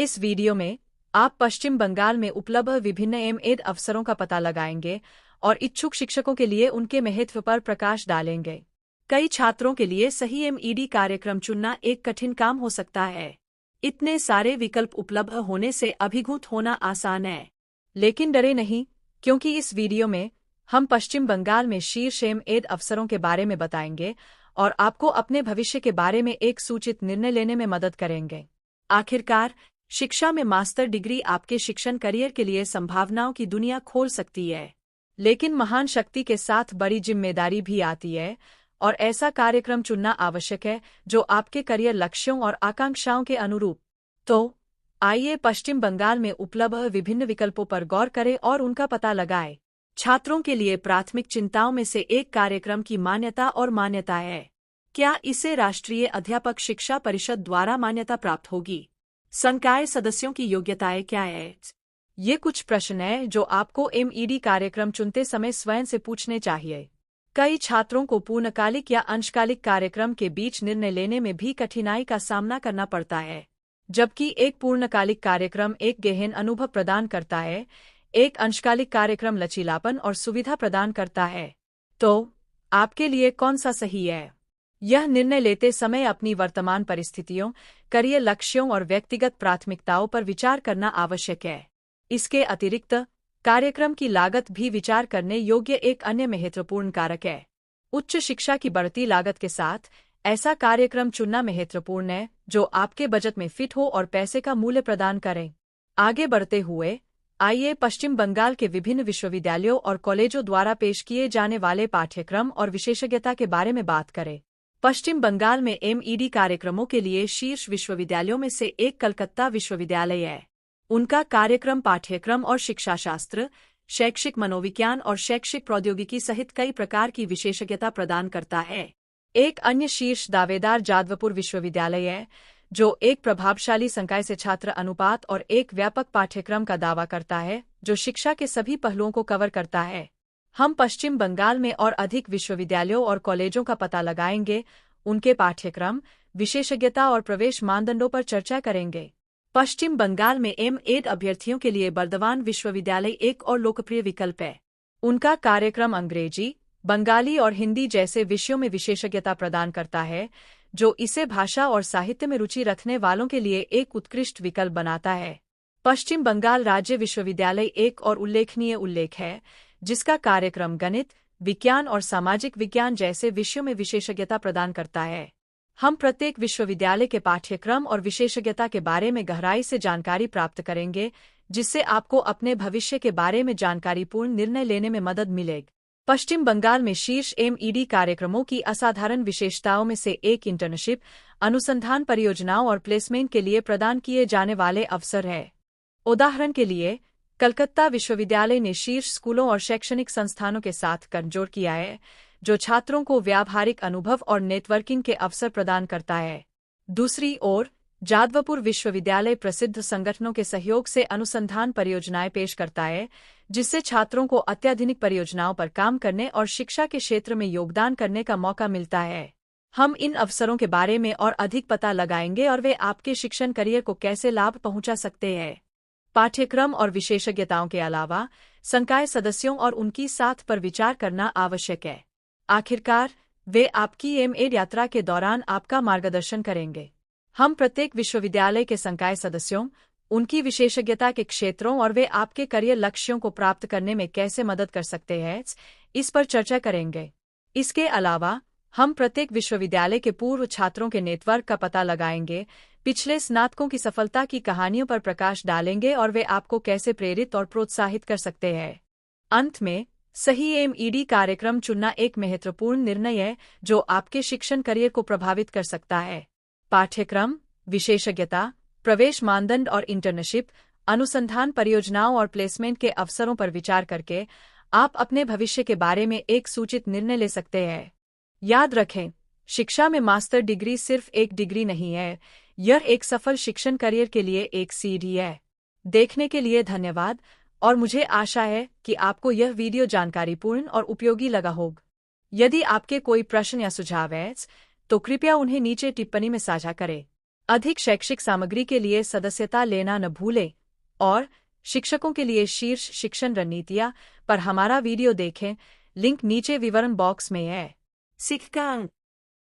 इस वीडियो में आप पश्चिम बंगाल में उपलब्ध विभिन्न एमएड अवसरों का पता लगाएंगे और इच्छुक शिक्षकों के लिए उनके महत्व पर प्रकाश डालेंगे। कई छात्रों के लिए सही एमईडी कार्यक्रम चुनना एक कठिन काम हो सकता है। इतने सारे विकल्प उपलब्ध होने से अभिभूत होना आसान है, लेकिन डरे नहीं, क्योंकि इस वीडियो में हम पश्चिम बंगाल में शीर्ष एमएड अवसरों के बारे में बताएंगे और आपको अपने भविष्य के बारे में एक सूचित निर्णय लेने में मदद करेंगे। आखिरकार, शिक्षा में मास्टर डिग्री आपके शिक्षण करियर के लिए संभावनाओं की दुनिया खोल सकती है, लेकिन महान शक्ति के साथ बड़ी जिम्मेदारी भी आती है और ऐसा कार्यक्रम चुनना आवश्यक है जो आपके करियर लक्ष्यों और आकांक्षाओं के अनुरूप। तो आइए पश्चिम बंगाल में उपलब्ध विभिन्न विकल्पों पर गौर करें और उनका पता लगाएं। छात्रों के लिए प्राथमिक चिंताओं में से एक कार्यक्रम की मान्यता और मान्यता है। क्या इसे राष्ट्रीय अध्यापक शिक्षा परिषद द्वारा मान्यता प्राप्त होगी? संकाय सदस्यों की योग्यताएं क्या है? ये कुछ प्रश्न हैं जो आपको एमईडी कार्यक्रम चुनते समय स्वयं से पूछने चाहिए। कई छात्रों को पूर्णकालिक या अंशकालिक कार्यक्रम के बीच निर्णय लेने में भी कठिनाई का सामना करना पड़ता है। जबकि एक पूर्णकालिक कार्यक्रम एक गहन अनुभव प्रदान करता है, एक अंशकालिक कार्यक्रम लचीलापन और सुविधा प्रदान करता है। तो आपके लिए कौन सा सही है? यह निर्णय लेते समय अपनी वर्तमान परिस्थितियों, करियर लक्ष्यों और व्यक्तिगत प्राथमिकताओं पर विचार करना आवश्यक है। इसके अतिरिक्त कार्यक्रम की लागत भी विचार करने योग्य एक अन्य महत्वपूर्ण कारक है। उच्च शिक्षा की बढ़ती लागत के साथ ऐसा कार्यक्रम चुनना महत्वपूर्ण है जो आपके बजट में फिट हो और पैसे का मूल्य प्रदान करें। आगे बढ़ते हुए आइए पश्चिम बंगाल के विभिन्न विश्वविद्यालयों और कॉलेजों द्वारा पेश किए जाने वाले पाठ्यक्रम और विशेषज्ञता के बारे में बात करें। पश्चिम बंगाल में एमईडी कार्यक्रमों के लिए शीर्ष विश्वविद्यालयों में से एक कलकत्ता विश्वविद्यालय है। उनका कार्यक्रम पाठ्यक्रम और शिक्षाशास्त्र, शैक्षिक मनोविज्ञान और शैक्षिक प्रौद्योगिकी सहित कई प्रकार की विशेषज्ञता प्रदान करता है। एक अन्य शीर्ष दावेदार जादवपुर विश्वविद्यालय है, जो एक प्रभावशाली संकाय से छात्र अनुपात और एक व्यापक पाठ्यक्रम का दावा करता है जो शिक्षा के सभी पहलुओं को कवर करता है। हम पश्चिम बंगाल में और अधिक विश्वविद्यालयों और कॉलेजों का पता लगाएंगे, उनके पाठ्यक्रम, विशेषज्ञता और प्रवेश मानदंडों पर चर्चा करेंगे। पश्चिम बंगाल में एमएड अभ्यर्थियों के लिए बर्दवान विश्वविद्यालय एक और लोकप्रिय विकल्प है। उनका कार्यक्रम अंग्रेजी, बंगाली और हिंदी जैसे विषयों में विशेषज्ञता प्रदान करता है, जो इसे भाषा और साहित्य में रुचि रखने वालों के लिए एक उत्कृष्ट विकल्प बनाता है। पश्चिम बंगाल राज्य विश्वविद्यालय एक और उल्लेखनीय उल्लेख है, जिसका कार्यक्रम गणित, विज्ञान और सामाजिक विज्ञान जैसे विषयों में विशेषज्ञता प्रदान करता है। हम प्रत्येक विश्वविद्यालय के पाठ्यक्रम और विशेषज्ञता के बारे में गहराई से जानकारी प्राप्त करेंगे, जिससे आपको अपने भविष्य के बारे में जानकारीपूर्ण निर्णय लेने में मदद मिलेगी। पश्चिम बंगाल में शीर्ष एमईडी कार्यक्रमों की असाधारण विशेषताओं में से एक इंटर्नशिप, अनुसंधान परियोजनाओं और प्लेसमेंट के लिए प्रदान किए जाने वाले अवसर है। उदाहरण के लिए, कलकत्ता विश्वविद्यालय ने शीर्ष स्कूलों और शैक्षणिक संस्थानों के साथ गठजोड़ किया है, जो छात्रों को व्यावहारिक अनुभव और नेटवर्किंग के अवसर प्रदान करता है। दूसरी ओर, जादवपुर विश्वविद्यालय प्रसिद्ध संगठनों के सहयोग से अनुसंधान परियोजनाएं पेश करता है, जिससे छात्रों को अत्याधुनिक परियोजनाओं पर काम करने और शिक्षा के क्षेत्र में योगदान करने का मौका मिलता है। हम इन अवसरों के बारे में और अधिक पता लगाएंगे और वे आपके शिक्षण करियर को कैसे लाभ पहुंचा सकते हैं। पाठ्यक्रम और विशेषज्ञताओं के अलावा संकाय सदस्यों और उनकी साथ पर विचार करना आवश्यक है। आखिरकार, वे आपकी एमएड यात्रा के दौरान आपका मार्गदर्शन करेंगे। हम प्रत्येक विश्वविद्यालय के संकाय सदस्यों, उनकी विशेषज्ञता के क्षेत्रों और वे आपके करियर लक्ष्यों को प्राप्त करने में कैसे मदद कर सकते हैं, इस पर चर्चा करेंगे। इसके अलावा, हम प्रत्येक विश्वविद्यालय के पूर्व छात्रों के नेटवर्क का पता लगाएंगे, पिछले स्नातकों की सफलता की कहानियों पर प्रकाश डालेंगे और वे आपको कैसे प्रेरित और प्रोत्साहित कर सकते हैं। अंत में, सही एमईडी कार्यक्रम चुनना एक महत्वपूर्ण निर्णय है जो आपके शिक्षण करियर को प्रभावित कर सकता है। पाठ्यक्रम, विशेषज्ञता, प्रवेश मानदंड और इंटर्नशिप, अनुसंधान परियोजनाओं और प्लेसमेंट के अवसरों पर विचार करके आप अपने भविष्य के बारे में एक सूचित निर्णय ले सकते हैं। याद रखें, शिक्षा में मास्टर डिग्री सिर्फ एक डिग्री नहीं है, यह एक सफल शिक्षण करियर के लिए एक सीढ़ी है। देखने के लिए धन्यवाद और मुझे आशा है कि आपको यह वीडियो जानकारीपूर्ण और उपयोगी लगा होगा। यदि आपके कोई प्रश्न या सुझाव हैं, तो कृपया उन्हें नीचे टिप्पणी में साझा करें। अधिक शैक्षिक सामग्री के लिए सदस्यता लेना न भूलें और शिक्षकों के लिए शीर्ष शिक्षण रणनीतियाँ पर हमारा वीडियो देखें, लिंक नीचे विवरण बॉक्स में है। Sikgang